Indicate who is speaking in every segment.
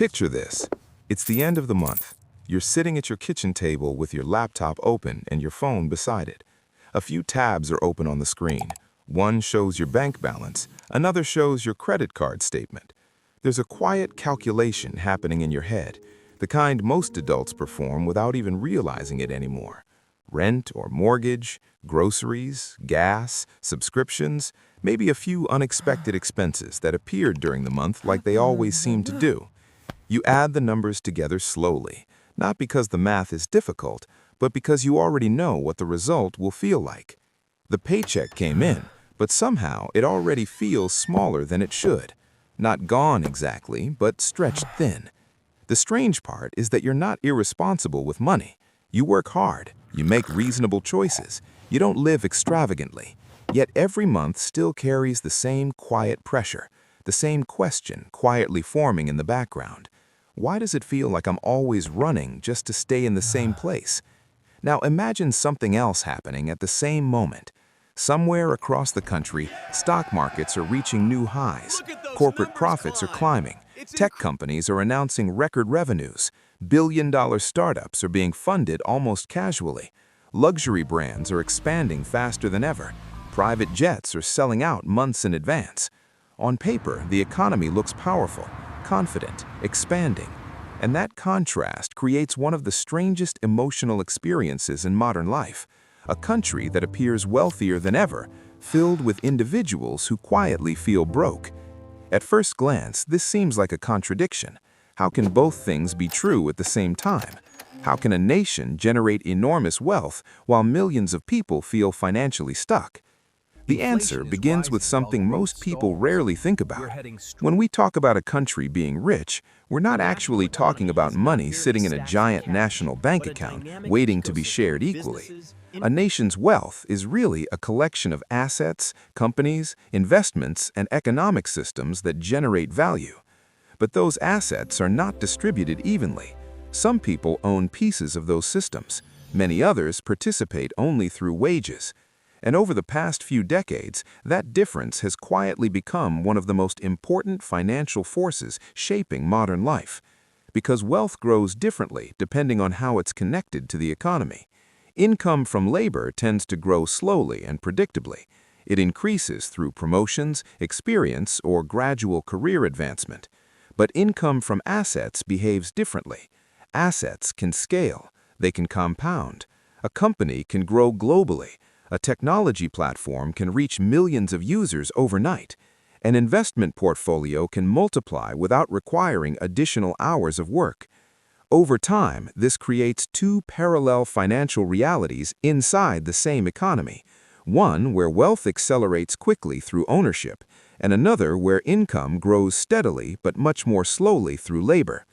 Speaker 1: Picture this. It's the end of the month. You're sitting at your kitchen table with your laptop open and your phone beside it. A few tabs are open on the screen. One shows your bank balance, another shows your credit card statement. There's a quiet calculation happening in your head, the kind most adults perform without even realizing it anymore. Rent or mortgage, groceries, gas, subscriptions, maybe a few unexpected expenses that appeared during the month like they always seem to do. You add the numbers together slowly, not because the math is difficult, but because you already know what the result will feel like. The paycheck came in, but somehow it already feels smaller than it should. Not gone exactly, but stretched thin. The strange part is that you're not irresponsible with money. You work hard, you make reasonable choices, you don't live extravagantly. Yet every month still carries the same quiet pressure, the same question quietly forming in the background. Why does it feel like I'm always running just to stay in the same place? Now imagine something else happening at the same moment. Somewhere across the country, stock markets are reaching new highs. Corporate profits are climbing. Tech companies are announcing record revenues. Billion-dollar startups are being funded almost casually. Luxury brands are expanding faster than ever. Private jets are selling out months in advance. On paper, the economy looks powerful, confident, expanding. And that contrast creates one of the strangest emotional experiences in modern life. A country that appears wealthier than ever, filled with individuals who quietly feel broke. At first glance, this seems like a contradiction. How can both things be true at the same time? How can a nation generate enormous wealth while millions of people feel financially stuck? The answer begins with something most people rarely think about. When we talk about a country being rich, we're not actually talking about money sitting in a giant national bank account waiting to be shared equally. A nation's wealth is really a collection of assets, companies, investments, and economic systems that generate value. But those assets are not distributed evenly. Some people own pieces of those systems. Many others participate only through wages. And over the past few decades, that difference has quietly become one of the most important financial forces shaping modern life. Because wealth grows differently depending on how it's connected to the economy. Income from labor tends to grow slowly and predictably. It increases through promotions, experience, or gradual career advancement. But income from assets behaves differently. Assets can scale. They can compound. A company can grow globally. A technology platform can reach millions of users overnight. An investment portfolio can multiply without requiring additional hours of work. Over time, this creates two parallel financial realities inside the same economy. One where wealth accelerates quickly through ownership, and another where income grows steadily but much more slowly through labor.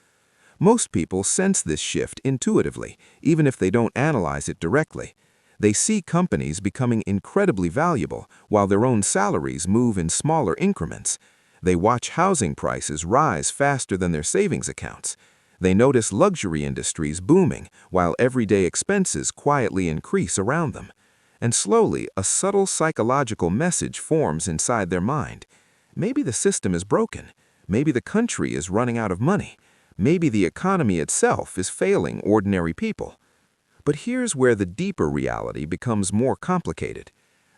Speaker 1: Most people sense this shift intuitively, even if they don't analyze it directly. They see companies becoming incredibly valuable while their own salaries move in smaller increments. They watch housing prices rise faster than their savings accounts. They notice luxury industries booming while everyday expenses quietly increase around them. And slowly, a subtle psychological message forms inside their mind. Maybe the system is broken. Maybe the country is running out of money. Maybe the economy itself is failing ordinary people. But here's where the deeper reality becomes more complicated.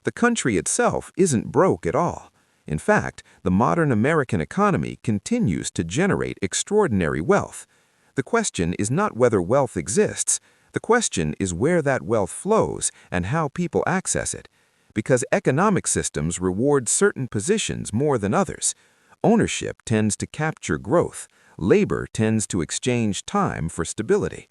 Speaker 1: The country itself isn't broke at all. In fact, the modern American economy continues to generate extraordinary wealth. The question is not whether wealth exists. The question is where that wealth flows and how people access it. Because economic systems reward certain positions more than others. Ownership tends to capture growth. Labor tends to exchange time for stability.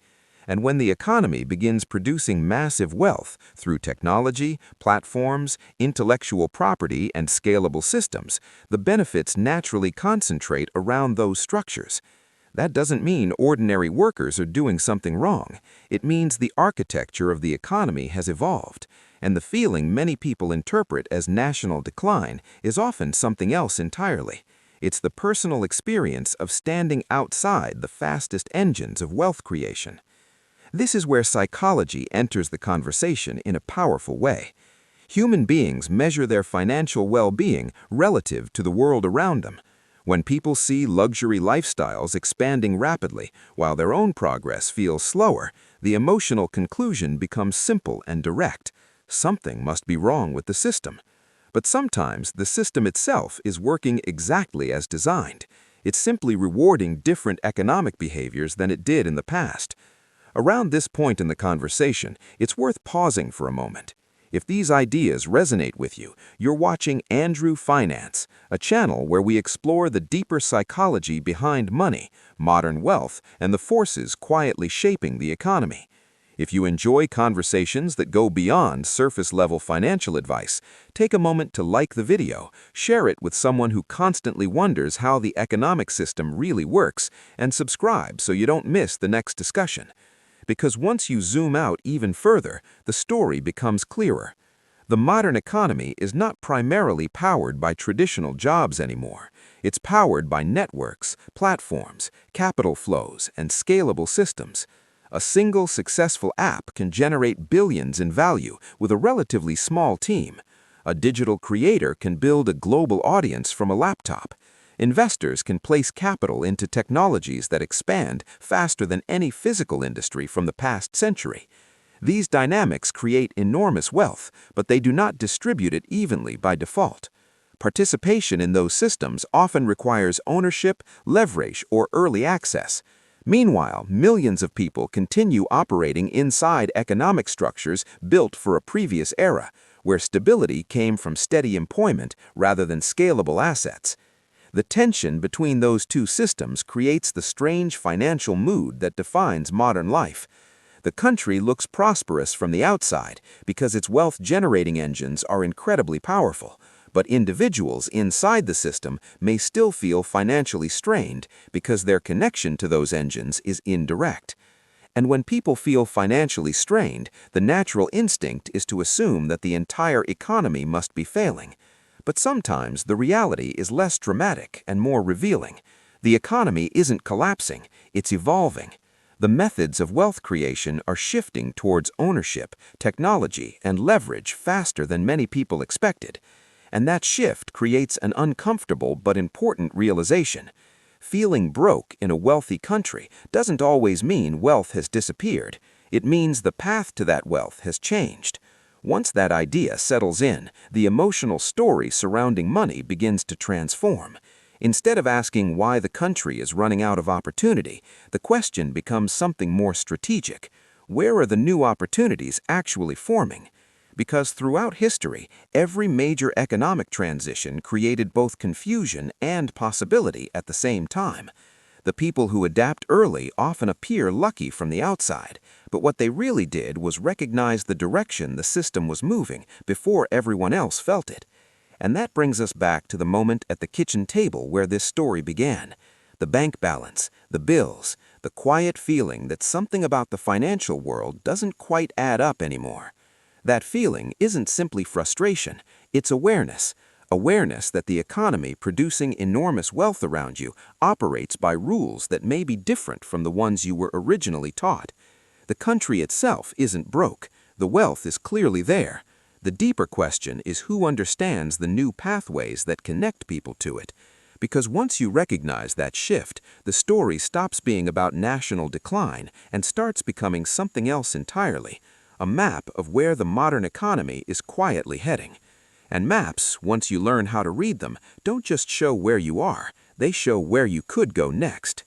Speaker 1: And when the economy begins producing massive wealth through technology, platforms, intellectual property, and scalable systems, the benefits naturally concentrate around those structures. That doesn't mean ordinary workers are doing something wrong. It means the architecture of the economy has evolved, and the feeling many people interpret as national decline is often something else entirely. It's the personal experience of standing outside the fastest engines of wealth creation. This is where psychology enters the conversation in a powerful way. Human beings measure their financial well-being relative to the world around them.
Speaker 2: When people see luxury lifestyles expanding rapidly while their own progress feels slower, the emotional conclusion becomes simple and direct. Something must be wrong with the system. But sometimes the system itself is working exactly as designed. It's simply rewarding different economic behaviors than it did in the past. Around this point in the conversation, it's worth pausing for a moment. If these ideas resonate with you, you're watching Andrew Finance, a channel where we explore the deeper psychology behind money, modern wealth, and the forces quietly shaping the economy. If you enjoy conversations that go beyond surface-level financial advice, take a moment to like the video, share it with someone who constantly wonders how the economic system really works, and subscribe so you don't miss the next discussion. Because once you zoom out even further, the story becomes clearer. The modern economy is not primarily powered by traditional jobs anymore. It's powered by networks, platforms, capital flows, and scalable systems. A single successful app can generate billions in value with a relatively small team. A digital creator can build a global audience from a laptop. Investors can place capital into technologies that expand faster than any physical industry from the past century. These dynamics create enormous wealth, but they do not distribute it evenly by default. Participation in those systems often requires ownership, leverage, or early access. Meanwhile, millions of people continue operating inside economic structures built for a previous era, where stability came from steady employment rather than scalable assets. The tension between those two systems creates the strange financial mood that defines modern life. The country looks prosperous from the outside because its wealth-generating engines are incredibly powerful, but individuals inside the system may still feel financially strained because their connection to those engines is indirect. And when people feel financially strained, the natural instinct is to assume that the entire economy must be failing. But sometimes the reality is less dramatic and more revealing. The economy isn't collapsing, it's evolving. The methods of wealth creation are shifting towards ownership, technology, and leverage faster than many people expected. And that shift creates an uncomfortable but important realization. Feeling broke in a wealthy country doesn't always mean wealth has disappeared. It means the path to that wealth has changed. Once that idea settles in, the emotional story surrounding money begins to transform. Instead of asking why the country is running out of opportunity, the question becomes something more strategic. Where are the new opportunities actually forming? Because throughout history, every major economic transition created both confusion and possibility at the same time. The people who adapt early often appear lucky from the outside, but what they really did was recognize the direction the system was moving before everyone else felt it. And that brings us back to the moment at the kitchen table where this story began. The bank balance, the bills, the quiet feeling that something about the financial world doesn't quite add up anymore. That feeling isn't simply frustration, it's awareness. Awareness that the economy producing enormous wealth around you operates by rules that may be different from the ones you were originally taught. The country itself isn't broke. The wealth is clearly there. The deeper question is who understands the new pathways that connect people to it. Because once you recognize that shift, the story stops being about national decline and starts becoming something else entirely. A map of where the modern economy is quietly heading. And maps, once you learn how to read them, don't just show where you are, they show where you could go next.